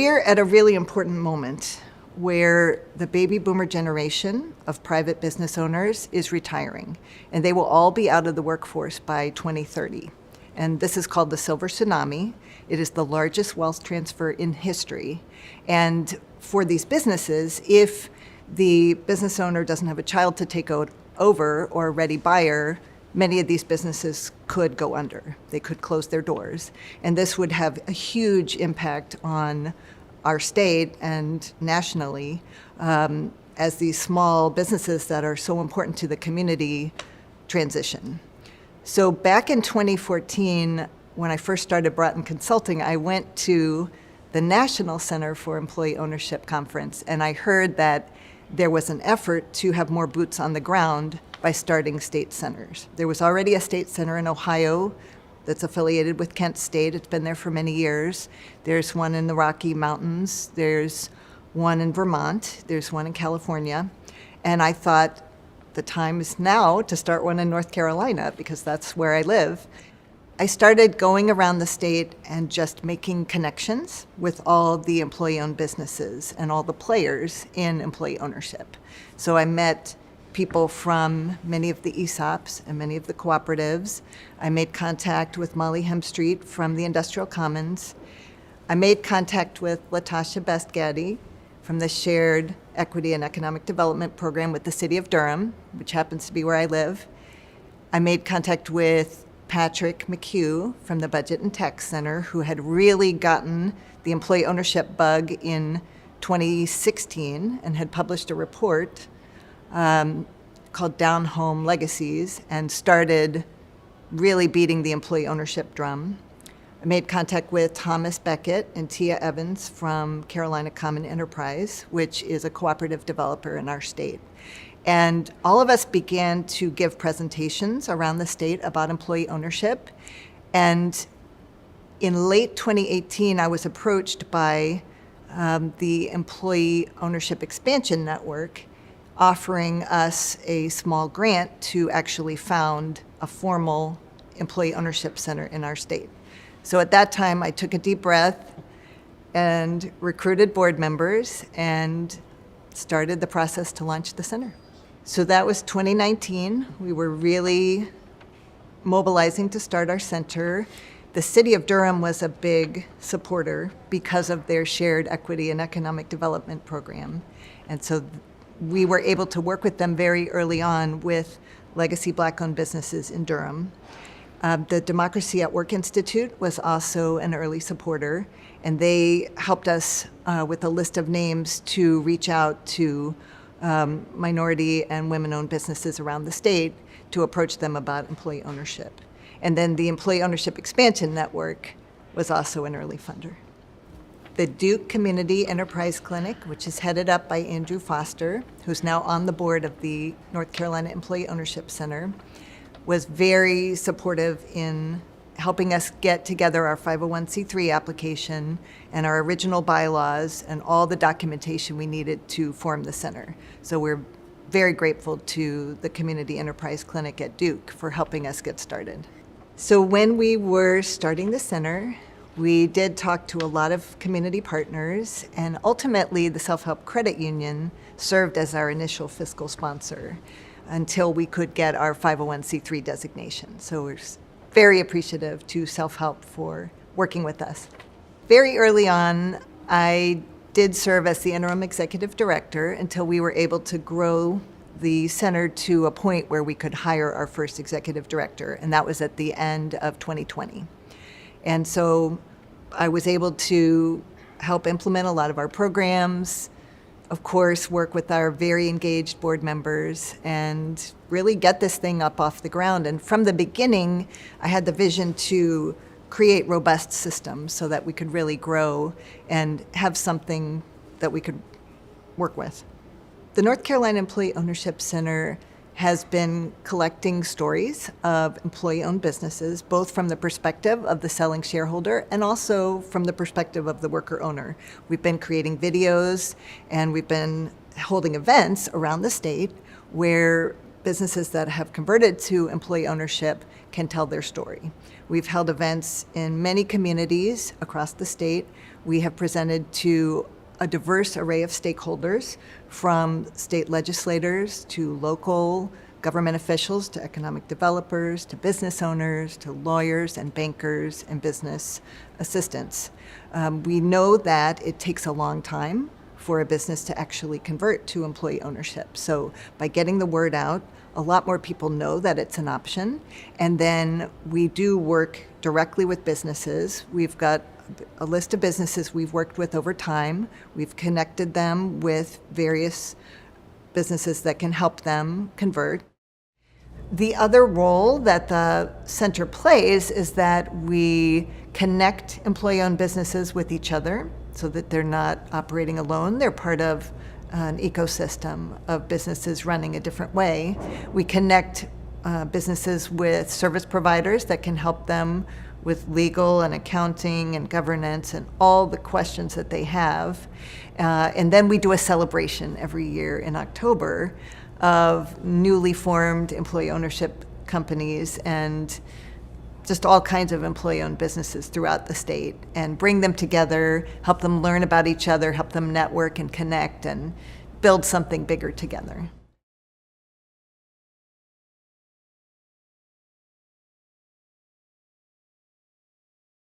We're at a really important moment where the baby boomer generation of private business owners is retiring, and they will all be out of the workforce by 2030. And this is called the Silver Tsunami. It is the largest wealth transfer in history. And for these businesses, if the business owner doesn't have a child to take over or a ready buyer, many of these businesses could go under. They could close their doors. And this would have a huge impact on our state and nationally as these small businesses that are so important to the community transition. So back in 2014, when I first started Broughton Consulting, I went to the National Center for Employee Ownership Conference, and I heard that there was an effort to have more boots on the ground by starting state centers. There was already a state center in Ohio that's affiliated with Kent State. It's been there for many years. There's one in the Rocky Mountains. There's one in Vermont. There's one in California. And I thought the time is now to start one in North Carolina because that's where I live. I started going around the state and just making connections with all the employee-owned businesses and all the players in employee ownership. So I met people from many of the ESOPs and many of the cooperatives. I made contact with Molly Hemstreet from the Industrial Commons. I made contact with Latasha Bestgaddy from the Shared Equity and Economic Development Program with the City of Durham, which happens to be where I live. I made contact with Patrick McHugh from the Budget and Tax Center, who had really gotten the employee ownership bug in 2016 and had published a report called Down Home Legacies and started really beating the employee ownership drum. I made contact with Thomas Beckett and Tia Evans from Carolina Common Enterprise, which is a cooperative developer in our state. And all of us began to give presentations around the state about employee ownership. And in late 2018, I was approached by the Employee Ownership Expansion Network offering us a small grant to actually found a formal employee ownership center in our state. So at that time, I took a deep breath and recruited board members and started the process to launch the center. So that was 2019. We were really mobilizing to start our center. The City of Durham was a big supporter because of their Shared Equity and Economic Development Program. And so we were able to work with them very early on with legacy Black-owned businesses in Durham. The Democracy at Work Institute was also an early supporter, and they helped us with a list of names to reach out to minority and women-owned businesses around the state to approach them about employee ownership. And then the Employee Ownership Expansion Network was also an early funder. The Duke Community Enterprise Clinic, which is headed up by Andrew Foster, who's now on the board of the North Carolina Employee Ownership Center, was very supportive in helping us get together our 501c3 application and our original bylaws and all the documentation we needed to form the center. So we're very grateful to the Community Enterprise Clinic at Duke for helping us get started. So when we were starting the center, we did talk to a lot of community partners, and ultimately the Self-Help Credit Union served as our initial fiscal sponsor until we could get our 501c3 designation. So we're very appreciative to Self-Help for working with us. Very early on, I did serve as the interim executive director until we were able to grow the center to a point where we could hire our first executive director, and that was at the end of 2020. And so I was able to help implement a lot of our programs, of course, work with our very engaged board members and really get this thing up off the ground. And from the beginning, I had the vision to create robust systems so that we could really grow and have something that we could work with. The North Carolina Employee Ownership Center has been collecting stories of employee-owned businesses, both from the perspective of the selling shareholder and also from the perspective of the worker-owner. We've been creating videos and we've been holding events around the state where businesses that have converted to employee ownership can tell their story. We've held events in many communities across the state. We have presented to a diverse array of stakeholders, from state legislators to local government officials to economic developers to business owners to lawyers and bankers and business assistants. We know that it takes a long time for a business to actually convert to employee ownership. So by getting the word out, a lot more people know that it's an option. And then we do work directly with businesses. We've got a list of businesses we've worked with over time. We've connected them with various businesses that can help them convert. The other role that the center plays is that we connect employee-owned businesses with each other so that they're not operating alone. They're part of an ecosystem of businesses running a different way. We connect businesses with service providers that can help them with legal and accounting and governance and all the questions that they have. And then we do a celebration every year in October of newly formed employee ownership companies and just all kinds of employee-owned businesses throughout the state, and bring them together, help them learn about each other, help them network and connect and build something bigger together.